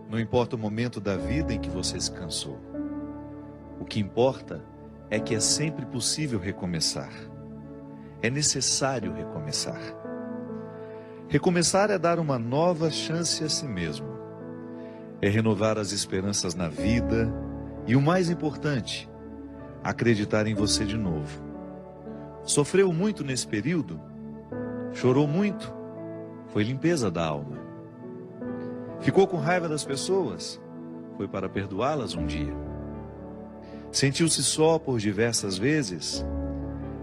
Não importa o momento da vida em que você se cansou. O que importa é que é sempre possível recomeçar. É necessário recomeçar. Recomeçar é dar uma nova chance a si mesmo. É renovar as esperanças na vida e, o mais importante, acreditar em você de novo. Sofreu muito nesse período? Chorou muito? Foi limpeza da alma. Ficou com raiva das pessoas? Foi para perdoá-las um dia. Sentiu-se só por diversas vezes?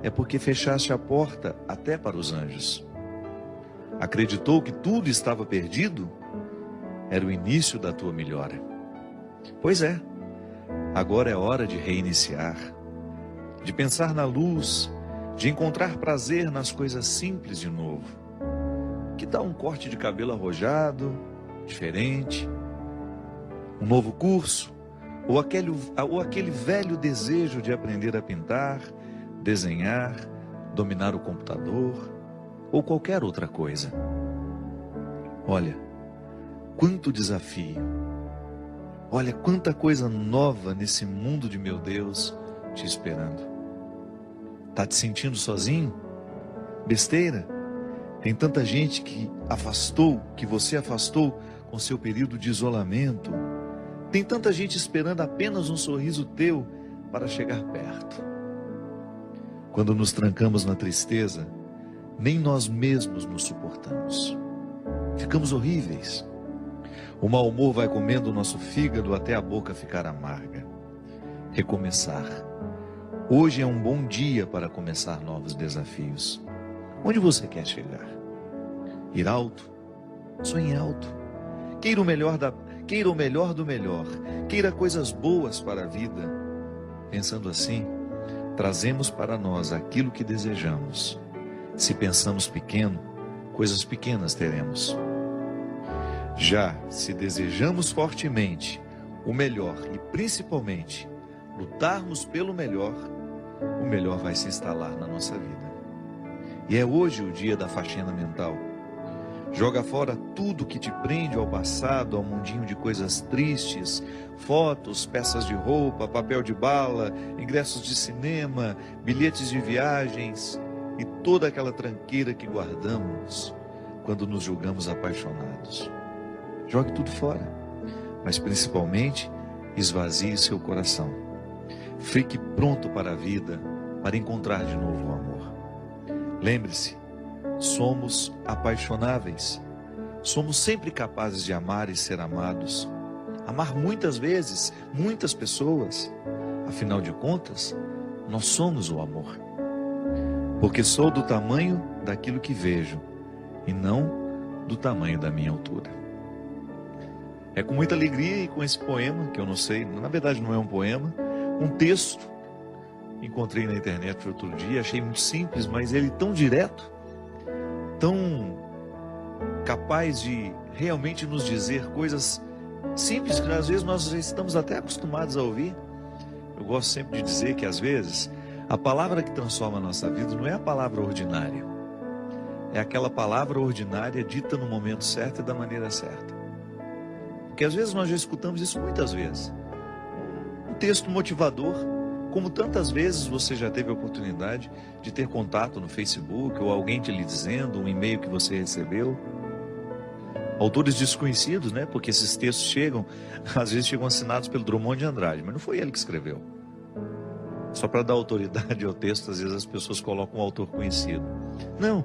É porque fechaste a porta até para os anjos. Acreditou que tudo estava perdido? Era o início da tua melhora. Pois é, agora é hora de reiniciar, de pensar na luz, de encontrar prazer nas coisas simples de novo. Que tal um corte de cabelo arrojado, diferente, um novo curso, ou aquele velho desejo de aprender a pintar, desenhar, dominar o computador, ou qualquer outra coisa. Olha, quanto desafio, olha quanta coisa nova nesse mundo de meu Deus te esperando. Tá te sentindo sozinho? Besteira? Tem tanta gente que você afastou com seu período de isolamento. Tem tanta gente esperando apenas um sorriso teu para chegar perto. Quando nos trancamos na tristeza, nem nós mesmos nos suportamos. Ficamos horríveis. O mau humor vai comendo o nosso fígado até a boca ficar amarga. Recomeçar. Hoje é um bom dia para começar novos desafios. Onde você quer chegar? Ir alto? Sonhe alto. Queira o melhor do melhor. Queira coisas boas para a vida. Pensando assim, trazemos para nós aquilo que desejamos. Se pensamos pequeno, coisas pequenas teremos. Já se desejamos fortemente o melhor e principalmente lutarmos pelo melhor, o melhor vai se instalar na nossa vida. E é hoje o dia da faxina mental. Joga fora tudo que te prende ao passado, ao mundinho de coisas tristes, fotos, peças de roupa, papel de bala, ingressos de cinema, bilhetes de viagens e toda aquela tranqueira que guardamos quando nos julgamos apaixonados. Jogue tudo fora, mas principalmente esvazie seu coração. Fique pronto para a vida, para encontrar de novo o amor. Lembre-se, somos apaixonáveis. Somos sempre capazes de amar e ser amados. Amar muitas vezes, muitas pessoas. Afinal de contas, nós somos o amor. Porque sou do tamanho daquilo que vejo e não do tamanho da minha altura. É com muita alegria e com esse poema, que eu não sei, na verdade não é um poema, um texto, encontrei na internet outro dia, achei muito simples, mas ele tão direto, tão capaz de realmente nos dizer coisas simples que às vezes nós já estamos até acostumados a ouvir. Eu gosto sempre de dizer que às vezes a palavra que transforma a nossa vida não é a palavra ordinária, é aquela palavra ordinária dita no momento certo e da maneira certa. Porque às vezes nós já escutamos isso muitas vezes. Um texto motivador, como tantas vezes você já teve a oportunidade de ter contato no Facebook, ou alguém te lhe dizendo, um e-mail que você recebeu. Autores desconhecidos, né? Porque esses textos às vezes chegam assinados pelo Drummond de Andrade, mas não foi ele que escreveu. Só para dar autoridade ao texto, às vezes as pessoas colocam um autor conhecido. Não.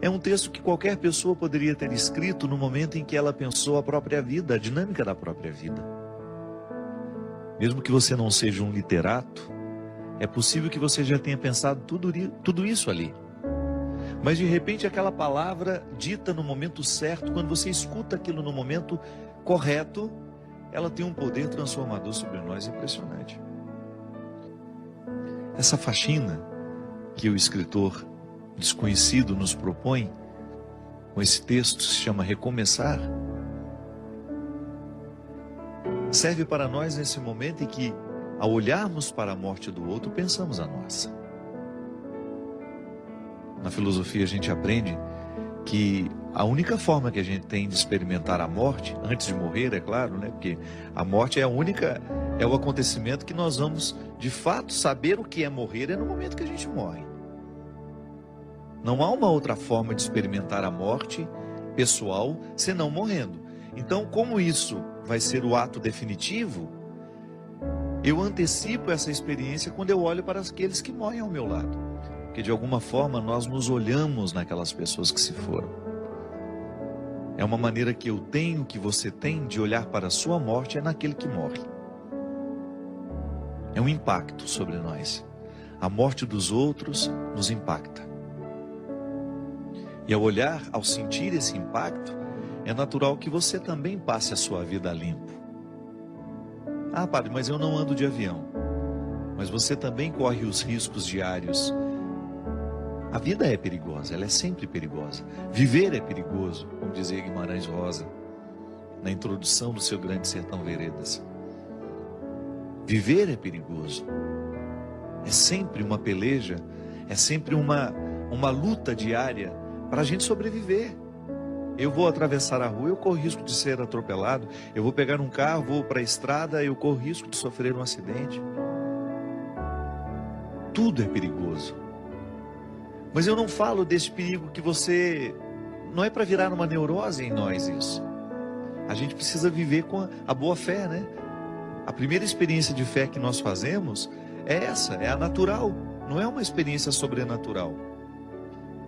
É um texto que qualquer pessoa poderia ter escrito no momento em que ela pensou a própria vida, a dinâmica da própria vida. Mesmo que você não seja um literato, é possível que você já tenha pensado tudo isso ali. Mas de repente aquela palavra dita no momento certo, quando você escuta aquilo no momento correto, ela tem um poder transformador sobre nós impressionante. Essa faxina que o escritor desconhecido nos propõe, com esse texto que se chama Recomeçar, serve para nós nesse momento em que, ao olharmos para a morte do outro, pensamos a nossa. Na filosofia a gente aprende que A única forma que a gente tem de experimentar a morte, antes de morrer, é claro, né? Porque a morte é o acontecimento que nós vamos, de fato, saber o que é morrer, é no momento que a gente morre. Não há uma outra forma de experimentar a morte pessoal, senão morrendo. Então, como isso vai ser o ato definitivo, eu antecipo essa experiência quando eu olho para aqueles que morrem ao meu lado. Porque de alguma forma nós nos olhamos naquelas pessoas que se foram. É uma maneira que eu tenho, que você tem, de olhar para a sua morte, é naquele que morre. É um impacto sobre nós. A morte dos outros nos impacta. E ao olhar, ao sentir esse impacto, é natural que você também passe a sua vida a limpo. Ah, padre, mas eu não ando de avião. Mas você também corre os riscos diários. A vida é perigosa, ela é sempre perigosa. Viver é perigoso, como dizia Guimarães Rosa, na introdução do seu Grande Sertão Veredas. Viver é perigoso. É sempre uma peleja, é sempre uma luta diária para a gente sobreviver. Eu vou atravessar a rua, eu corro risco de ser atropelado. Eu vou pegar um carro, vou para a estrada, eu corro risco de sofrer um acidente. Tudo é perigoso. Mas eu não falo desse perigo que você... Não é para virar uma neurose em nós isso. A gente precisa viver com a boa fé, né? A primeira experiência de fé que nós fazemos é essa, é a natural. Não é uma experiência sobrenatural.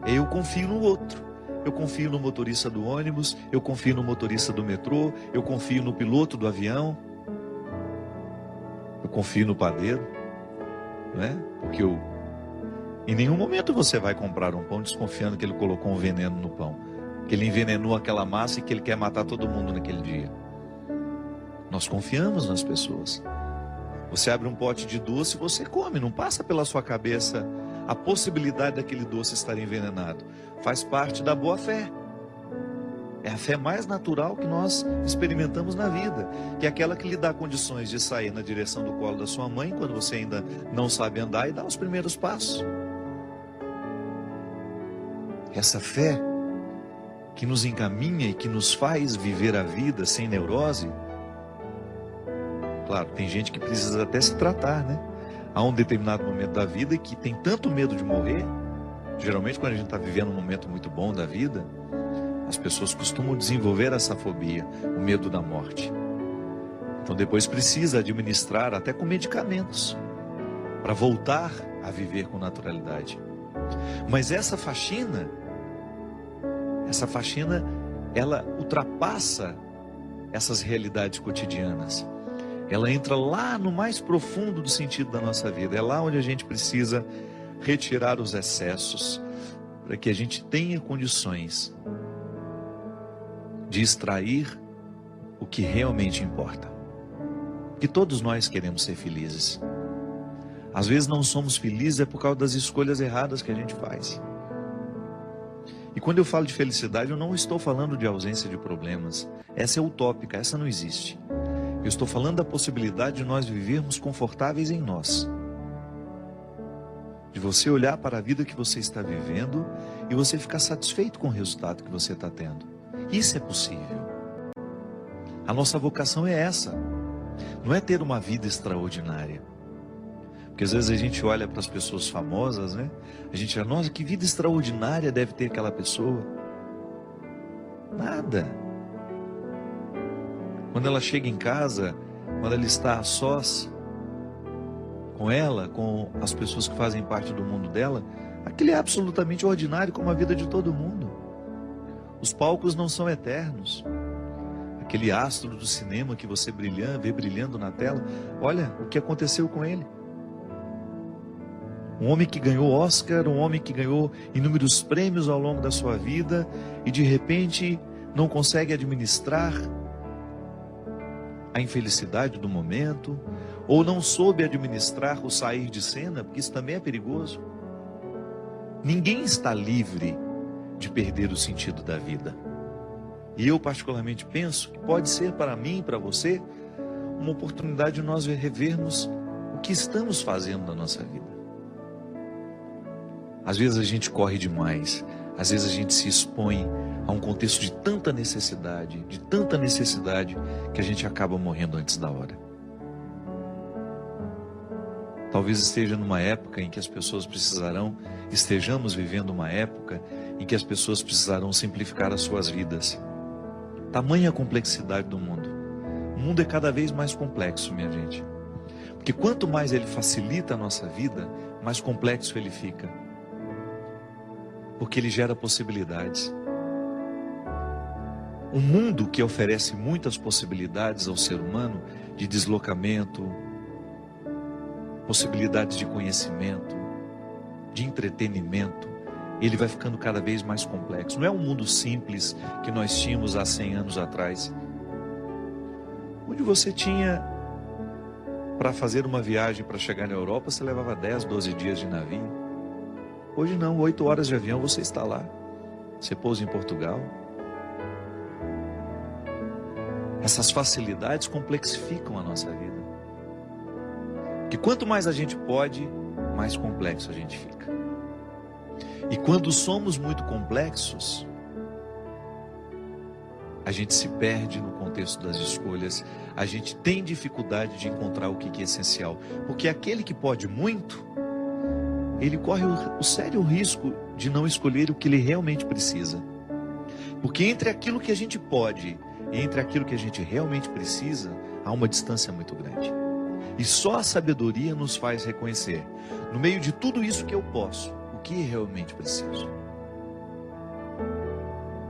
Eu confio no outro. Eu confio no motorista do ônibus, eu confio no motorista do metrô, eu confio no piloto do avião. Eu confio no padeiro, não é? Porque em nenhum momento você vai comprar um pão desconfiando que ele colocou um veneno no pão, que ele envenenou aquela massa e que ele quer matar todo mundo naquele dia. Nós confiamos nas pessoas. Você abre um pote de doce e você come, não passa pela sua cabeça a possibilidade daquele doce estar envenenado. Faz parte da boa fé. É a fé mais natural que nós experimentamos na vida, que é aquela que lhe dá condições de sair na direção do colo da sua mãe, quando você ainda não sabe andar, e dar os primeiros passos. Essa fé que nos encaminha e que nos faz viver a vida sem neurose. Claro, tem gente que precisa até se tratar, né? Há um determinado momento da vida que tem tanto medo de morrer. Geralmente quando a gente está vivendo um momento muito bom da vida, as pessoas costumam desenvolver essa fobia, o medo da morte. Então depois precisa administrar até com medicamentos, para voltar a viver com naturalidade. Mas essa faxina, ela ultrapassa essas realidades cotidianas. Ela entra lá no mais profundo do sentido da nossa vida. É lá onde a gente precisa retirar os excessos, para que a gente tenha condições de extrair o que realmente importa. Que todos nós queremos ser felizes. Às vezes não somos felizes é por causa das escolhas erradas que a gente faz. E quando eu falo de felicidade, eu não estou falando de ausência de problemas. Essa é utópica, essa não existe. Eu estou falando da possibilidade de nós vivermos confortáveis em nós. De você olhar para a vida que você está vivendo e você ficar satisfeito com o resultado que você está tendo. Isso é possível. A nossa vocação é essa. Não é ter uma vida extraordinária. Porque às vezes a gente olha para as pessoas famosas, né? A gente fala, nossa, que vida extraordinária deve ter aquela pessoa. Nada. Quando ela chega em casa, quando ela está a sós com ela, com as pessoas que fazem parte do mundo dela, aquilo é absolutamente ordinário, como a vida de todo mundo. Os palcos não são eternos. Aquele astro do cinema que você vê brilhando na tela, olha o que aconteceu com ele. Um homem que ganhou Oscar, um homem que ganhou inúmeros prêmios ao longo da sua vida e de repente não consegue administrar a infelicidade do momento, ou não soube administrar o sair de cena, porque isso também é perigoso. Ninguém está livre de perder o sentido da vida. E eu particularmente penso que pode ser para mim e para você uma oportunidade de nós revermos o que estamos fazendo na nossa vida. Às vezes a gente corre demais, às vezes a gente se expõe a um contexto de tanta necessidade, que a gente acaba morrendo antes da hora. Talvez esteja numa época em que as pessoas estejamos vivendo uma época em que as pessoas precisarão simplificar as suas vidas. Tamanha a complexidade do mundo. O mundo é cada vez mais complexo, minha gente. Porque quanto mais ele facilita a nossa vida, mais complexo ele fica. Porque ele gera possibilidades. Um mundo que oferece muitas possibilidades ao ser humano, de deslocamento, possibilidades de conhecimento, de entretenimento, ele vai ficando cada vez mais complexo. Não é um mundo simples que nós tínhamos há 100 anos atrás, onde você tinha, para fazer uma viagem para chegar na Europa, você levava 10, 12 dias de navio. Hoje não, 8 horas de avião você está lá. Você pousa em Portugal. Essas facilidades complexificam a nossa vida. Que quanto mais a gente pode, mais complexo a gente fica. E quando somos muito complexos, a gente se perde no contexto das escolhas, a gente tem dificuldade de encontrar o que é essencial. Porque aquele que pode muito, ele corre o sério risco de não escolher o que ele realmente precisa. Porque entre aquilo que a gente pode e entre aquilo que a gente realmente precisa, há uma distância muito grande. E só a sabedoria nos faz reconhecer, no meio de tudo isso que eu posso, o que realmente preciso.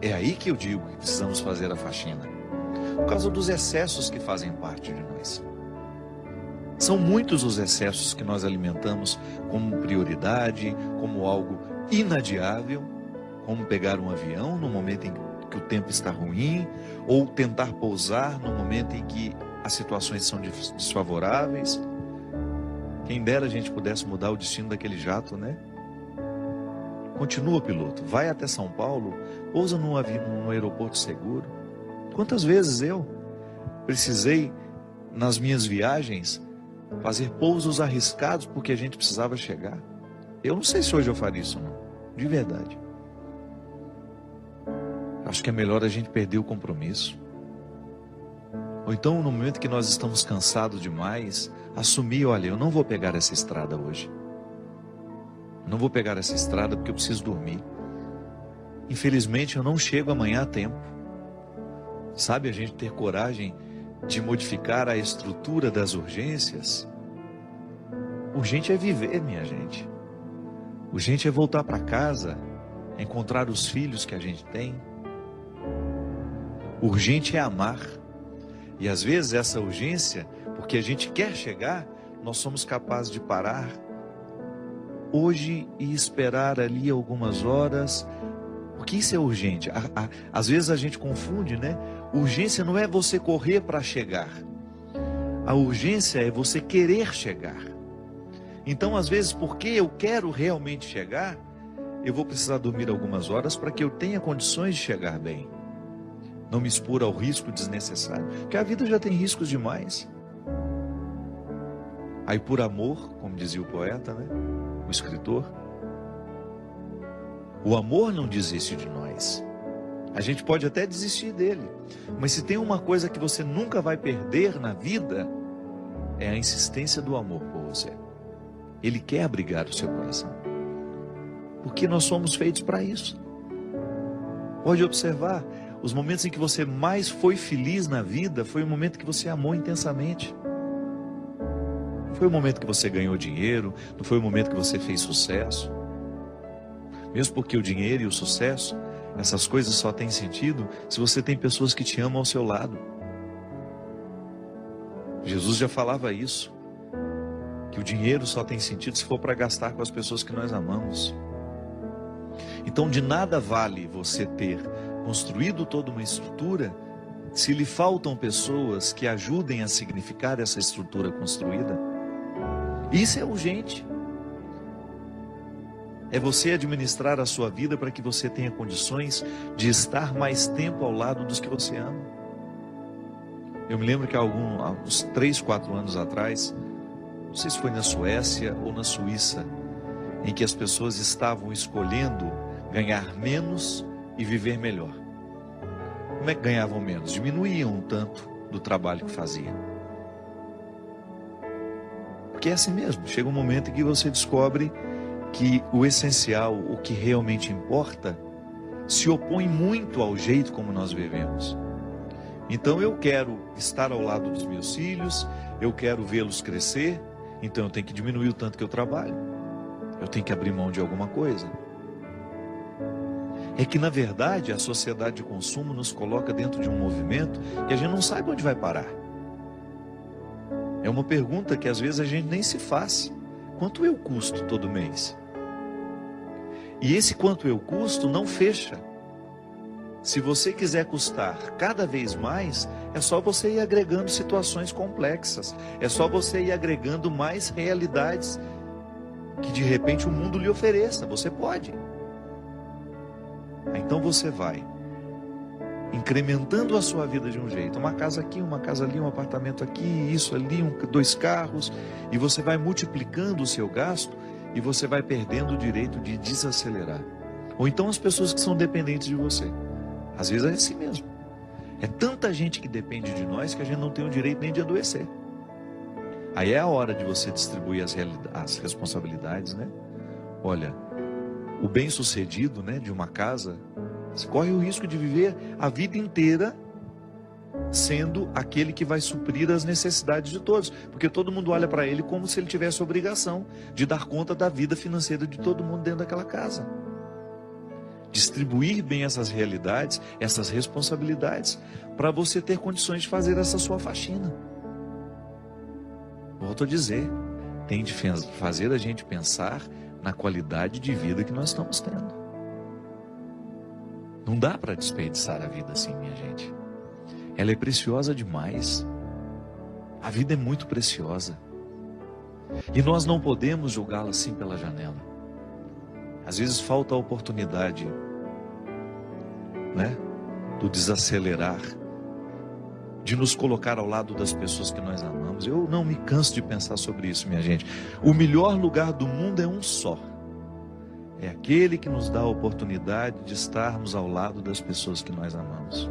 É aí que eu digo que precisamos fazer a faxina, por causa dos excessos que fazem parte de nós. São muitos os excessos que nós alimentamos como prioridade, como algo inadiável, como pegar um avião no momento em que o tempo está ruim, ou tentar pousar no momento em que as situações são desfavoráveis. Quem dera a gente pudesse mudar o destino daquele jato, né? Continua, piloto, vai até São Paulo, pousa num aeroporto seguro. Quantas vezes eu precisei, nas minhas viagens, fazer pousos arriscados porque a gente precisava chegar? Eu não sei se hoje eu faria isso, não. De verdade. Acho que é melhor a gente perder o compromisso. Ou então, no momento que nós estamos cansados demais, assumir, olha, eu não vou pegar essa estrada hoje. Não vou pegar essa estrada porque eu preciso dormir. Infelizmente, eu não chego amanhã a tempo. Sabe, a gente ter coragem de modificar a estrutura das urgências. Urgente é viver, minha gente. Urgente é voltar para casa, encontrar os filhos que a gente tem. Urgente é amar. E às vezes essa urgência, porque a gente quer chegar, nós somos capazes de parar hoje e esperar ali algumas horas, porque isso é urgente. Às vezes a gente confunde, né? Urgência não é você correr para chegar. A urgência é você querer chegar. Então, às vezes, porque eu quero realmente chegar, eu vou precisar dormir algumas horas para que eu tenha condições de chegar bem. Não me expor ao risco desnecessário, porque a vida já tem riscos demais. Aí por amor, como dizia o poeta, né? O escritor, o amor não desiste de nós. A gente pode até desistir dele, mas se tem uma coisa que você nunca vai perder na vida, é a insistência do amor por você. Ele quer abrigar o seu coração, porque nós somos feitos para isso. Pode observar, os momentos em que você mais foi feliz na vida, foi o momento que você amou intensamente. Não foi o momento que você ganhou dinheiro, não foi o momento que você fez sucesso. Mesmo porque o dinheiro e o sucesso, essas coisas só têm sentido se você tem pessoas que te amam ao seu lado. Jesus já falava isso, que o dinheiro só tem sentido se for para gastar com as pessoas que nós amamos. Então de nada vale você ter construído toda uma estrutura se lhe faltam pessoas que ajudem a significar essa estrutura construída. Isso é urgente. É você administrar a sua vida para que você tenha condições de estar mais tempo ao lado dos que você ama. Eu me lembro que há uns 3, 4 anos atrás, não sei se foi na Suécia ou na Suíça, em que as pessoas estavam escolhendo ganhar menos e viver melhor. como é que ganhavam menos? Diminuíam um tanto do trabalho que faziam. Porque é assim mesmo, chega um momento em que você descobre que o essencial, o que realmente importa, se opõe muito ao jeito como nós vivemos. Então eu quero estar ao lado dos meus filhos, eu quero vê-los crescer, então eu tenho que diminuir o tanto que eu trabalho. Eu tenho que abrir mão de alguma coisa. É que na verdade a sociedade de consumo nos coloca dentro de um movimento que a gente não sabe onde vai parar. É uma pergunta que às vezes a gente nem se faz. Quanto eu custo todo mês? E esse quanto eu custo não fecha. Se você quiser custar cada vez mais, é só você ir agregando situações complexas. É só você ir agregando mais realidades que de repente o mundo lhe ofereça. Você pode. Então você vai incrementando a sua vida de um jeito. Uma casa aqui, uma casa ali, um apartamento aqui, isso ali, 2 carros. E você vai multiplicando o seu gasto e você vai perdendo o direito de desacelerar. Ou então as pessoas que são dependentes de você. Às vezes é assim mesmo. É tanta gente que depende de nós que a gente não tem o direito nem de adoecer. Aí é a hora de você distribuir as responsabilidades, né? Olha, o bem-sucedido, né, de uma casa, você corre o risco de viver a vida inteira sendo aquele que vai suprir as necessidades de todos, porque todo mundo olha para ele como se ele tivesse a obrigação de dar conta da vida financeira de todo mundo dentro daquela casa. Distribuir bem essas realidades, essas responsabilidades, para você ter condições de fazer essa sua faxina. Volto a dizer, tem de fazer a gente pensar na qualidade de vida que nós estamos tendo. Não dá para desperdiçar a vida assim, minha gente. Ela é preciosa demais. A vida é muito preciosa. E nós não podemos jogá-la assim pela janela. Às vezes falta a oportunidade, né, do desacelerar, de nos colocar ao lado das pessoas que nós amamos. Eu não me canso de pensar sobre isso, minha gente. O melhor lugar do mundo é um só. É aquele que nos dá a oportunidade de estarmos ao lado das pessoas que nós amamos.